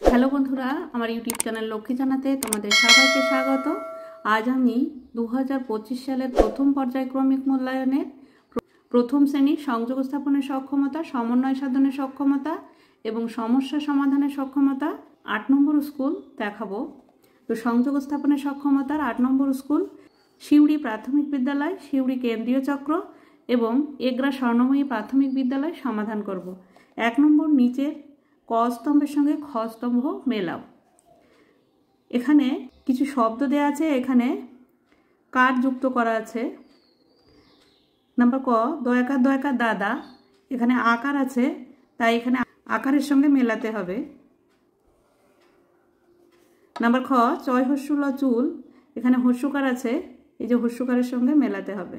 Hello বন্ধুরা, আমার YouTube channel Lakshmi জানাতে তোমাদের সবাইকে স্বাগত। আজ আমি 2025 সালের প্রথম পর্যায়ক্রমিক মূল্যায়নের প্রথম শ্রেণীর সংযোগ স্থাপনের সক্ষমতা, সমন্বয় সাধনের সক্ষমতা এবং সমস্যা সমাধানের সক্ষমতা 8 নম্বর স্কুল দেখাবো। তো সংযোগ স্থাপনের সক্ষমতার 8 নম্বর স্কুল সিউড়ি প্রাথমিক বিদ্যালয়, সিউড়ি কেন্দ্রীয় চক্র এবং এগরা স্বর্ণময়ী প্রাথমিক বিদ্যালয় সমাধান করব। 1 নম্বর নিচের ক স্তম্ভের সঙ্গে খ স্তম্ভ মেলাও। এখানে কিছু শব্দ দেওয়া আছে, এখানে কার যুক্ত করা আছে। নাম্বার ক, দয়াকার দয়াকার দাদা, এখানে আকার আছে, তাই এখানে আকারের সঙ্গে মেলাতে হবে। নাম্বার খ, চয় হস্যুল চুল, এখানে হস্যকার আছে, এই যে হস্যকারের সঙ্গে মেলাতে হবে।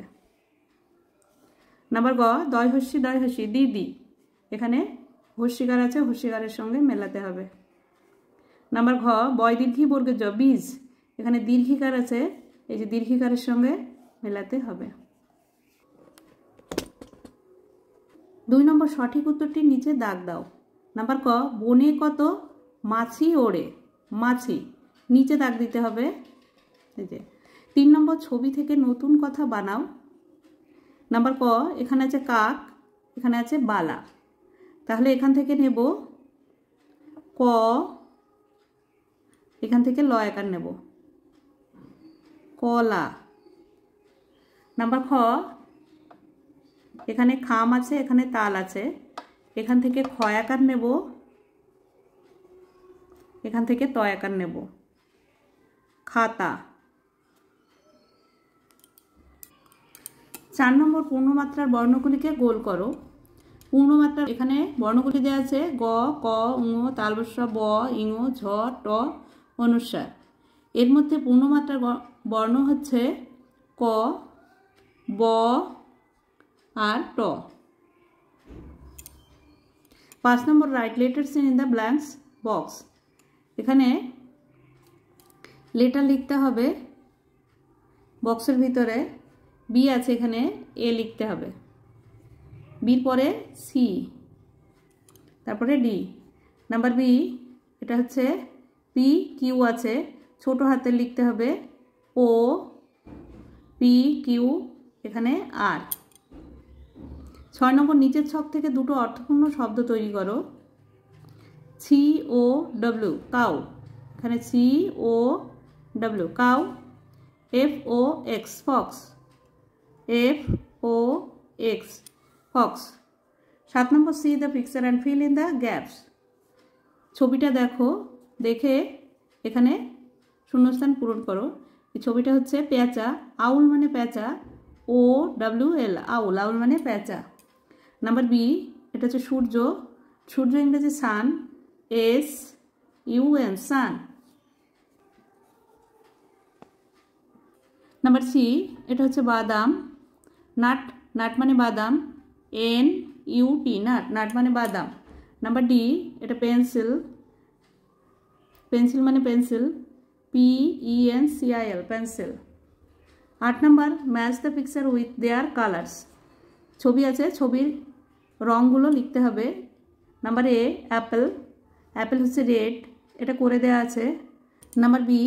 নাম্বার গ, দয় হস্যি দিদি, এখানে হস্যিকার আছে, হস্যিকারের সঙ্গে মেলাতে হবে। নাম্বার ঘ, বয় দীর্ঘী বর্গের জ বীজ, এখানে দীর্ঘিকার আছে, এই যে দীর্ঘিকারের সঙ্গে মেলাতে হবে। 2 নম্বর সঠিক উত্তরটি নিচে দাগ দাও। নাম্বার ক, বনে কত মাছি ওড়ে, মাছি, নিচে দাগ দিতে হবে। এই যে 3 নম্বর ছবি থেকে নতুন কথা বানাও। নাম্বার ক, এখানে আছে কাক, এখানে আছে বালা, তাহলে এখান থেকে নেব ক, এখান থেকে ল একার নেব, কলা। নাম্বার খ, এখানে খাম আছে, এখানে তাল আছে, এখান থেকে খ একার নেব, এখান থেকে ত একার নেব, খাতা। 4 নম্বর পূর্ণমাত্রার বর্ণগুলিকে গোল করো। পূর্ণমাত্রা এখানে বর্ণগুলি দেওয়া আছে গ, ক, ঙ, তালবস্য, ব, ইঙ, ঝ, ট, অনুস্বার। এর মধ্যে পূর্ণমাত্রার বর্ণ হচ্ছে ক, ব আর ট। 5 নম্বর write letters in the blanks box. এখানে লেটার লিখতে হবে বক্সের ভিতরে। বি আছে, এখানে এ লিখতে হবে, বির পরে সি, তারপরে ডি। নাম্বার বি, এটা হচ্ছে পি, কিউ আছে, ছোট হাতে লিখতে হবে ও, পি, কিউ, এখানে আর। 6 নম্বর নিচের ছক থেকে দুটো অর্থপূর্ণ শব্দ তৈরি করো। সি ও ডব্লিউ, কাউ, এখানে C O W, cow. F O X, fox, F O X, fox. 7 নম্বর see the picture and fill in the gaps. ছবিটা দেখো, দেখে এখানে শূন্যস্থান পূরণ করো। এই ছবিটা হচ্ছে পেঁচা, আউল মানে পেঁচা, ও ডাব্লিউ এল, আউল, আউল মানে পেঁচা। নাম্বার বি, এটা হচ্ছে সূর্য, সূর্য ইংরেজি sun, S U N, sun. Number C, এটা হচ্ছে বাদাম, নাট, নাট মানে বাদাম, N U T, nut, nut মানে বাদাম। নাম্বার ডি, এটা পেন্সিল, পেন্সিল মানে pencil, P E N C I L, pencil. 8 number match the picture with their colours. ছবি আছে, ছবির রঙগুলো লিখতে হবে। নাম্বার এ, অ্যাপেল, অ্যাপেল হচ্ছে রেড, এটা করে দেওয়া আছে। নাম্বার বি,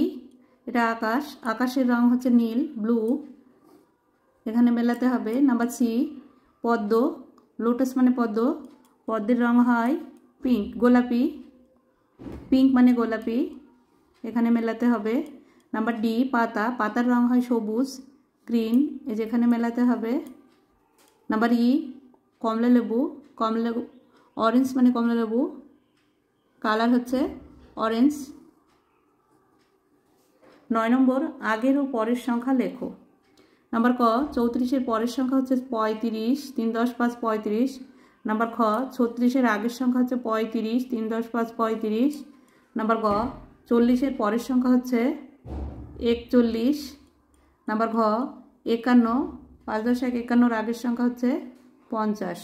এটা আকাশ, আকাশের রং হচ্ছে নীল, ব্লু, এখানে মেলাতে হবে। নাম্বার সি, পদ্ম, লোটাস মানে পদ্ম, পদ্মের রং হয় পিঙ্ক, গোলাপি, পিঙ্ক মানে গোলাপি, এখানে মেলাতে হবে। নাম্বার ডি, পাতা, পাতার রং হয় সবুজ, গ্রিন, এই যে এখানে মেলাতে হবে। নাম্বার ই, কমলা লেবু, কমলা লেবু, অরেঞ্জ মানে কমলা লেবু, কালার হচ্ছে অরেঞ্জ। 9 নম্বর আগের ও পরের সংখ্যা লেখো। নাম্বার ক, 34-এর পরের সংখ্যা হচ্ছে 35, 3 10 5 35। নাম্বার খ, 36-এর আগের সংখ্যা হচ্ছে 35, 3 10 5 35। নাম্বার গ, 40-এর পরের সংখ্যা হচ্ছে 41। নাম্বার ঘ, 51, 5 10 1 51-র আগের সংখ্যা হচ্ছে 50।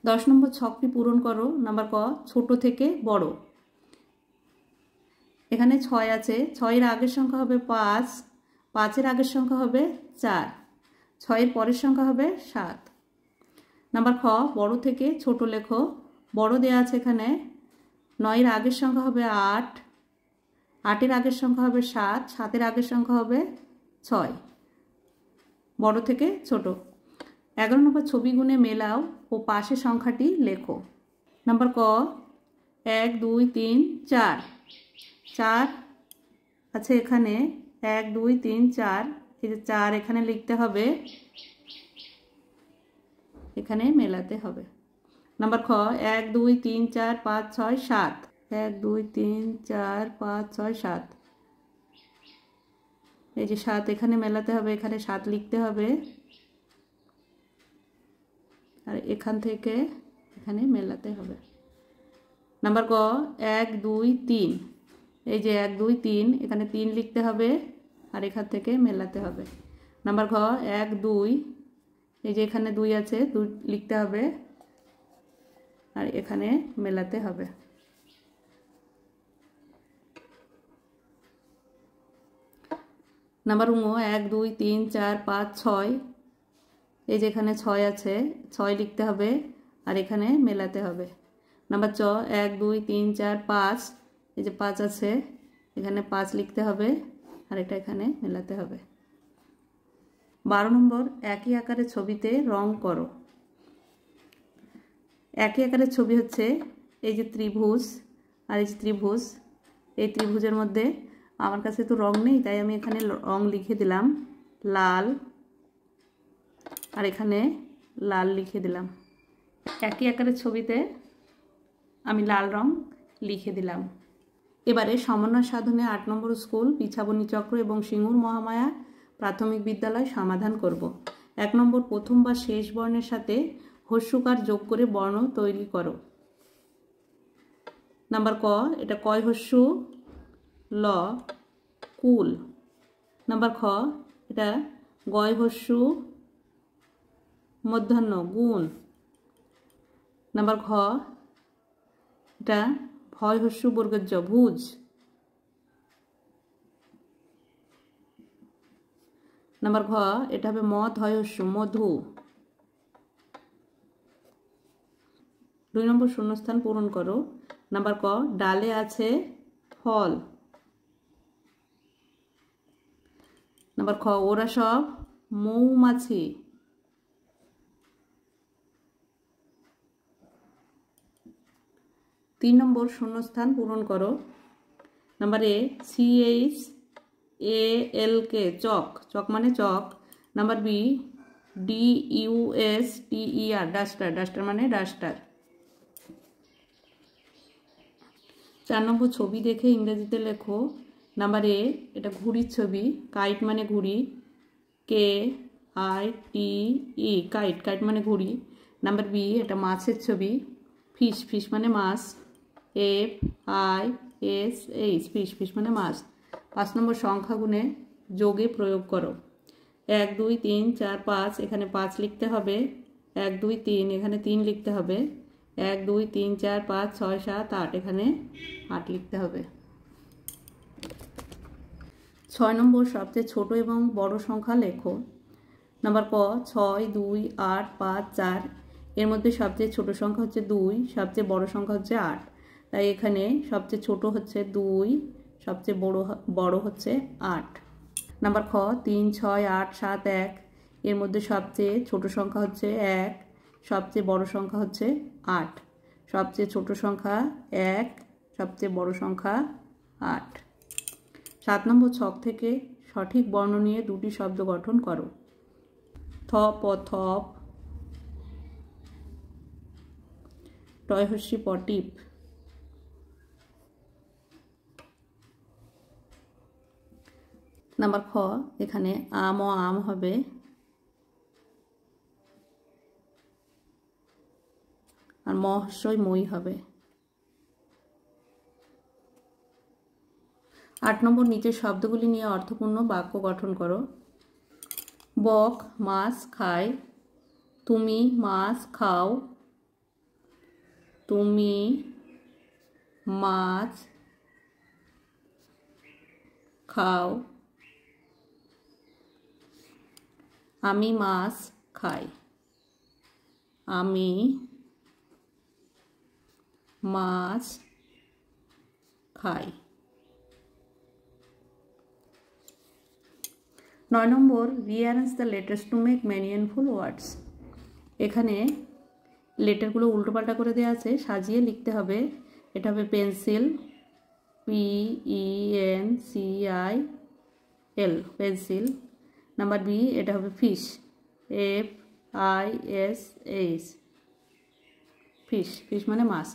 10 নম্বর ছকটি পূরণ করো। নাম্বার ক, ছোট থেকে বড়। এখানে 6 আছে, 6-এর আগের সংখ্যা হবে 5, 5-এর আগের সংখ্যা হবে 4, 6-এর পরের সংখ্যা হবে 7। নাম্বার খ, বড় থেকে ছোট লেখো। বড় দেওয়া আছে এখানে, 9-এর আগের সংখ্যা হবে 8, 8-এর আগের সংখ্যা হবে 7, 7-এর আগের সংখ্যা হবে 6। বড় থেকে ছোট। 11 নম্বর, ছবি গুণে মেলাও ও পাশের সংখ্যাটি লেখো। নাম্বার ক, 1 2 3 4, 4 আছে এখানে, 1 2 3 4, এই যে 4 এখানে লিখতে হবে, এখানে মেলাতে হবে। নাম্বার খ, 1 2 3 4 5 6 7, 1 2 3 4 5 6 7, এই যে 7 এখানে মেলাতে হবে, এখানে 7 লিখতে হবে, আর এখান থেকে এখানে মেলাতে হবে। নাম্বার ক, 1 2 3, এই যে 1 2 3 এখানে 3 লিখতে হবে, আর এখান থেকে মেলাতে হবে। নাম্বার খ, 1 2, এই যে এখানে 2 আছে, 2 লিখতে হবে, আর এখানে মেলাতে হবে। নাম্বার ঙ, 1 2 3 4 5 6, এই যে এখানে 6 আছে, 6 লিখতে হবে, আর এখানে মেলাতে হবে। নাম্বার চ, 1 2 3 4 5, এই যে 5 আছে, এখানে 5 লিখতে হবে, আর এটা এখানে মেলাতে হবে। 12 নম্বর, একই আকারের ছবিতে রং করো। একই আকারের ছবি হচ্ছে এই যে ত্রিভুজ আর এই যে ত্রিভুজ। এই ত্রিভুজের মধ্যে আমার কাছে তো রং নেই, তাই আমি এখানে রং লিখে দিলাম লাল, আর এখানে লাল লিখে দিলাম। একই আকারের ছবিতে আমি লাল রং লিখে দিলাম। এবারে সমন্বয় সাধনে 8 নম্বর স্কুল পিছাবনী চক্র এবং সিঙ্গুর মহামায়া প্রাথমিক বিদ্যালয় সমাধান করব। 1 নম্বর, প্রথম বা শেষ বর্ণের সাথে হস্যকার যোগ করে বর্ণ তৈরি করো। নাম্বার ক, এটা কয় হস্যু ল কুল। নাম্বার খ, এটা গয় হস্যু মধ্যাহ্ন গুণ। নাম্বার ঘ, এটা ভয় হস্যু বর্গের জ ভুজ। নাম্বার ঘ, এটা হবে ম ধয় হস্যু মধু। 2 নম্বর, শূন্যস্থান পূরণ করো। নাম্বার ক, ডালে আছে ফল। নাম্বার খ, ওরা সব মৌমাছি। তিন নম্বর, শূন্যস্থান পূরণ করো। Number A, CHALK chalk, chalk মানে chalk. Number B, DUSTER duster, duster মানে ডাস্টার। 4 নম্বর, ছবি দেখে ইংরেজিতে লেখো। নাম্বার এ, এটা ঘুড়ির ছবি, কাইট মানে ঘুড়ি, KITE কাইট, কাইট মানে ঘুড়ি। নাম্বার বি, এটা মাছের ছবি, ফিশ, ফিশ মানে মাছ, FISH ফিশ, ফিশ মানে মাছ। 5 নম্বর, সংখ্যা গুণে যোগে প্রয়োগ করো। 1 2 3 4 5, এখানে 5 লিখতে হবে, 1 2 3 এখানে 3 লিখতে হবে, 1 2 3 4 5 6 7 8 এখানে 8 লিখতে হবে। 6 নম্বর, সবচেয়ে ছোট এবং বড় সংখ্যা লেখো। নাম্বার ক, 6 2 8 5 4, এর মধ্যে সবচেয়ে ছোট সংখ্যা হচ্ছে 2, সবচেয়ে বড় সংখ্যা হচ্ছে 8, তাই এখানে সবচেয়ে ছোট হচ্ছে 2, সবচেয়ে বড় হচ্ছে 8। নাম্বার খ, 3 6 8 7 1, এর মধ্যে সবচেয়ে ছোট সংখ্যা হচ্ছে 1, সবচেয়ে বড় সংখ্যা হচ্ছে 8, সবচেয়ে ছোট সংখ্যা 1, সবচেয়ে বড় সংখ্যা 8। 7 নম্বর, ছক থেকে সঠিক বর্ণ নিয়ে 2টি শব্দ গঠন করো। থপ ও থপ, টয় হস্যি পটিপ। নাম্বার খ, এখানে আম ও আম হবে, আর ম হস্যই মই হবে। 8 নম্বর, নিচের শব্দগুলি নিয়ে অর্থপূর্ণ বাক্য গঠন করো। বক মাছ খায়, তুমি মাছ খাও, তুমি মাছ খাও, আমি মাছ খাই। আমি মাছ খাই। 9 নম্বর rearrange the letters to make meaningful words. এখানে লেটারগুলো উল্টোপাল্টা করে দেওয়া আছে, সাজিয়ে লিখতে হবে। এটা হবে pencil, PENCIL pencil. Number B, এটা হবে ফিশ, FISH ফিশ, ফিশ মানে মাছ।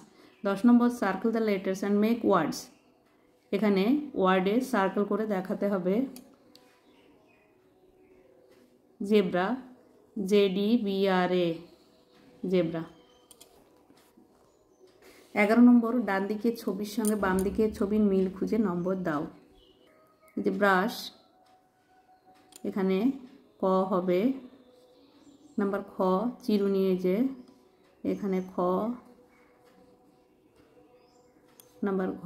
10 নম্বর circle the letters and make words. এখানে ওয়ার্ডে সার্কেল করে দেখাতে হবে। Zebra, ZEBRA zebra. 11 নম্বর ডান দিকের ছবির সঙ্গে বাম দিকের ছবির মিল খুঁজে নম্বর দাও। যে ব্রাশ, এখানে ক হবে। নাম্বার খ, চিরুনি, যে এখানে খ। নাম্বার ঘ,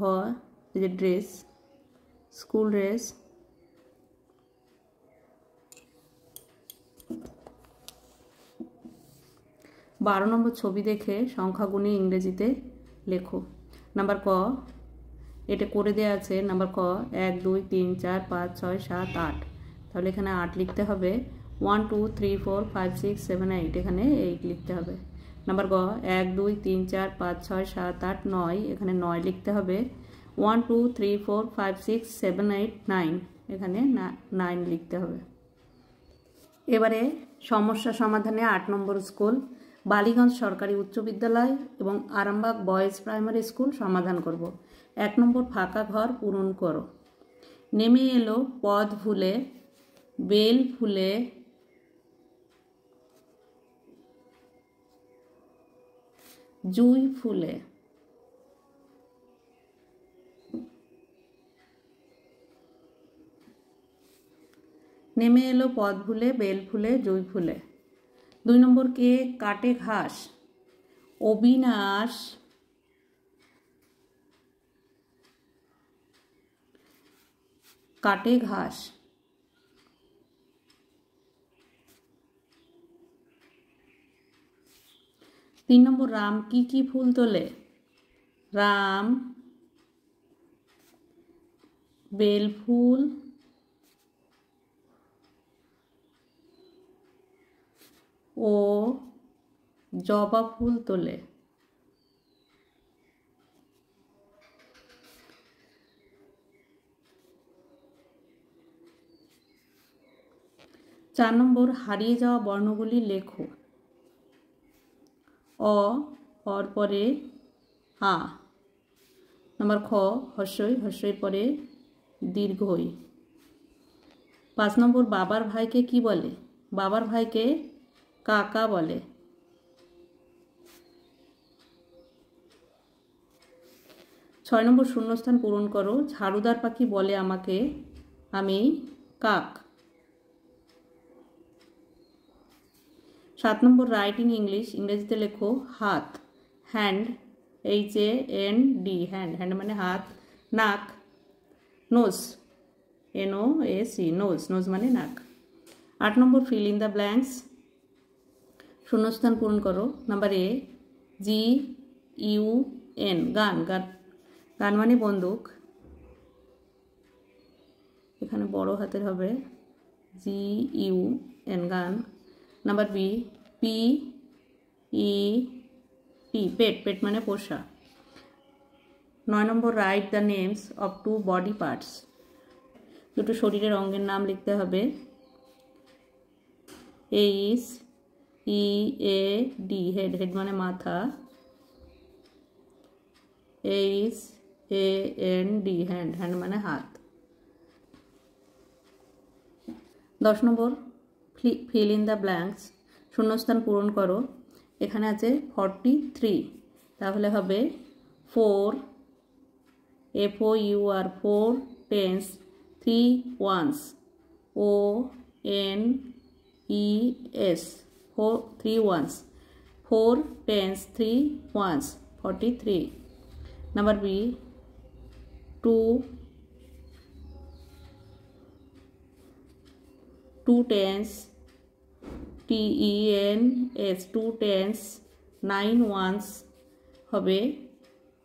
এই যে ড্রেস, স্কুল ড্রেস। 12 নম্বর ছবি দেখে সংখ্যাগুণে ইংরেজিতে লেখো। নাম্বার ক, এটা করে দেওয়া আছে। নাম্বার ক 1 2 3 4 5 6 7 8, তাহলে এখানে 8 লিখতে হবে। 1 2 3 4 5 6 7 8, এখানে 8 লিখতে হবে। নাম্বার গ 1 2 3 4 5 6 7 8 9, এখানে 9 লিখতে হবে। 1 2 3 4 5 6 7 8 9, এখানে 9 লিখতে হবে। এবারে সমস্যা সমাধানে 8 নম্বর স্কুল বালিগঞ্জ সরকারি উচ্চ বিদ্যালয় এবং আরামবাগ বয়েজ প্রাইমারি স্কুল সমাধান করব। 1 নম্বর ফাঁকা ঘর পূরণ করো। নেমে এলো পদ ফুলে, বেল ফুলে, জুঁই ফুলে। নেমে এলো পদ ফুলে, বেল ফুলে, জুঁই ফুলে। 2 নম্বর কে কাটে ঘাস। অবিনাশ কাটে ঘাস। 3 নম্বর রাম কি কি ফুল তোলে। রাম বেল ফুল ও জবা ফুল তোলে। 4 নম্বর হারিয়ে যাওয়া বর্ণগুলি লেখো। অ, অর পরে আ। নাম্বার খ হর্ষই, হর্ষই পরে দীর্ঘই। 5 নম্বর বাবার ভাইকে কি বলে। বাবার ভাইকে কাকা বলে। 6 নম্বর শূন্যস্থান পূরণ করো। ঝাড়ুদার পাখি বলে আমাকে আমি কাক। 7 নম্বর রাইট ইন ইংলিশ, ইংরেজিতে লেখো হাত, হ্যান্ড, HAND হ্যান্ড, হ্যান্ড মানে হাত। নাক, নোজ, NOS নোজ, নোজ মানে নাক। 8 নম্বর ফিল ইন দ্য ব্ল্যাঙ্কস, শূন্যস্থান পূরণ করো। নাম্বার এ GUN গান, গান, গান মানে বন্দুক, এখানে বড় হাতের হবে GUN gun. Number B PET pet, pet মানে পোষা। 9 নম্বর write the names of 2 body parts, দুটো শরীরের অঙ্গের নাম লিখতে হবে। HEAD হেড, হেড মানে মাথা। HAND হ্যান্ড, হ্যান্ড মানে হাত। 10 নম্বর ফিল ইন দ্য ব্ল্যাঙ্কস, শূন্যস্থান পূরণ করো। এখানে আছে 43, তাহলে হবে 4 FOUR 4 tens 3 ones ONES 4 3 ones 4 tens 3 ones 43। Number B 2 tens TENS, 2 tens, 9 ones হবে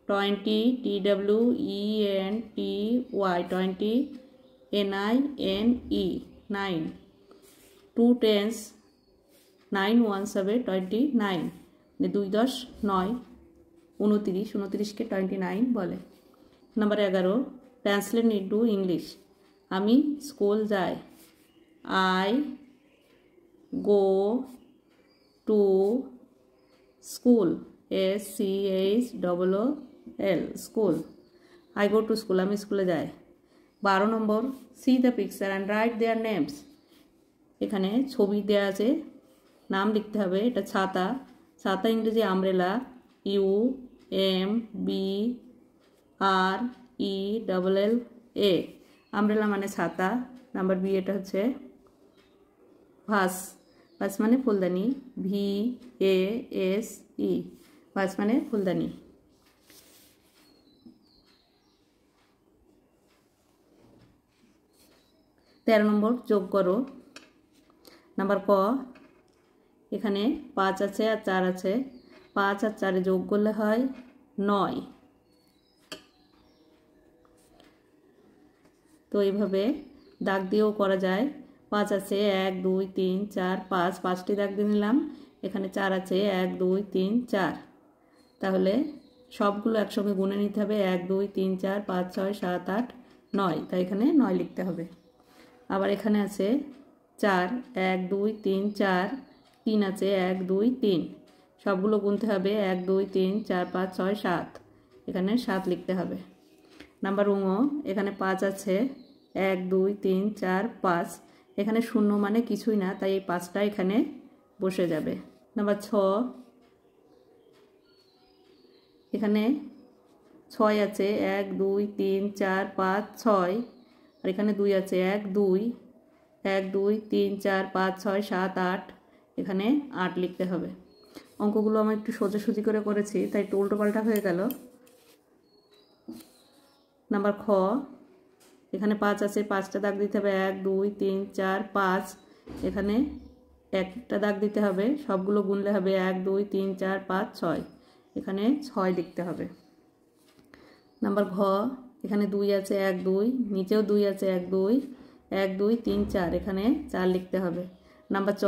20, TWENTY, 20, NINE, 9, 2 tens, 9 ones হবে 29, 2 10 9, 29, 29 কে 29 বলে। Number 11, translate into English. আমি স্কুল যাই, I go to school, SCHOOL, school. I go to school, আমি স্কুলে যাই। 12 নম্বর, see the picture and write their names। এখানে ছবি দেওয়া আছে, নাম লিখতে হবে। এটা ছাতা, ছাতা ইংরেজি আমব্রেলা, UMBRELLA, আমব্রেলা মানে ছাতা। নাম্বার বি, এটা হচ্ছে ভাস, ভাস মানে ফুলদানি, VASE, ভাস মানে ফুলদানি। তেরো নম্বর, যোগ করো। নাম্বার ক, এখানে 5 আছে আর 4 আছে, 5 আর 4 যোগ করলে হয় 9। তো এইভাবে দাগ দিয়েও করা যায়। 5 আছে, 1 2 3 4 5, 5টি দাগ দিয়ে নিলাম। এখানে 4 আছে, 1 2 3 4। তাহলে সবগুলো একসঙ্গে গুনে নিতে হবে, 1 2 3 4 5 6 7 8 9, তাই এখানে 9 লিখতে হবে। আবার এখানে আছে 4, 1 2 3 4, 3 আছে, 1 2 3, সবগুলো গুনতে হবে, 1 2 3 4 5 6 7, এখানে 7 লিখতে হবে। নাম্বার উঙো, এখানে 5 আছে, 1 2 3 4 5, এখানে শূন্য মানে কিছুই না, তাই এই 5টা এখানে বসে যাবে। নাম্বার 6, এখানে 6 আছে, 1 2 3 4 5 6, আর এখানে 2 আছে, 1 2 1 2 3 4 5 6 7 8, এখানে 8 লিখতে হবে। অঙ্কগুলো আমি একটু সোজাসুজি করে করেছি, তাই একটু উল্টোপাল্টা হয়ে গেল। নাম্বার খ, এখানে 5 আছে, 5টা দাগ দিতে হবে, 1 2 3 4 5, এখানে একটা দাগ দিতে হবে, সবগুলো গুনলে হবে 1 2 3 4 5 6, এখানে 6 লিখতে হবে। নাম্বার ঘ, এখানে 2 আছে, 1 2, নিচেও 2 আছে, 1 2 1 2 3 4, এখানে 4 লিখতে হবে। নাম্বার চ,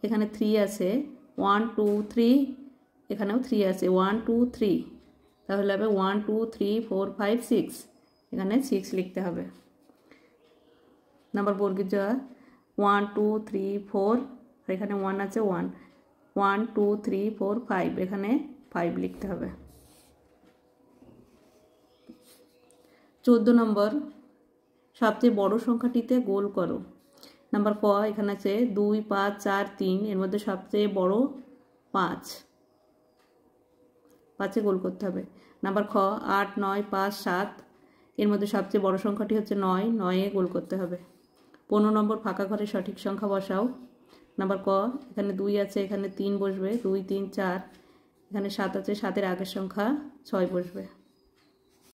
এখানে 3 আছে, 1 2 3, এখানেও 3 আছে, 1 2 3, তাহলে হবে 1 2 3 4 5 6, এখানে 6 লিখতে হবে। নাম্বার বর্গের জ, 1 2 3 4, আর এখানে 1 আছে, 1 1 2 3 4 5, এখানে 5 লিখতে হবে। 14 নম্বর, সবচেয়ে বড় সংখ্যাটিতে গোল করো। নাম্বার ক, এখানে আছে 2 5 4 3, এর মধ্যে সবচেয়ে বড় 5, 5-এ গোল করতে হবে। নাম্বার খ, 8 9 5 7, এর মধ্যে সবচেয়ে বড় সংখ্যাটি হচ্ছে 9, 9-এ গোল করতে হবে। 15 নম্বর, ফাঁকা ঘরে সঠিক সংখ্যা বসাও। নাম্বার ক, এখানে 2 আছে, এখানে 3 বসবে, 2 3 4, এখানে 7 আছে, 7-এর আগের সংখ্যা 6 বসবে।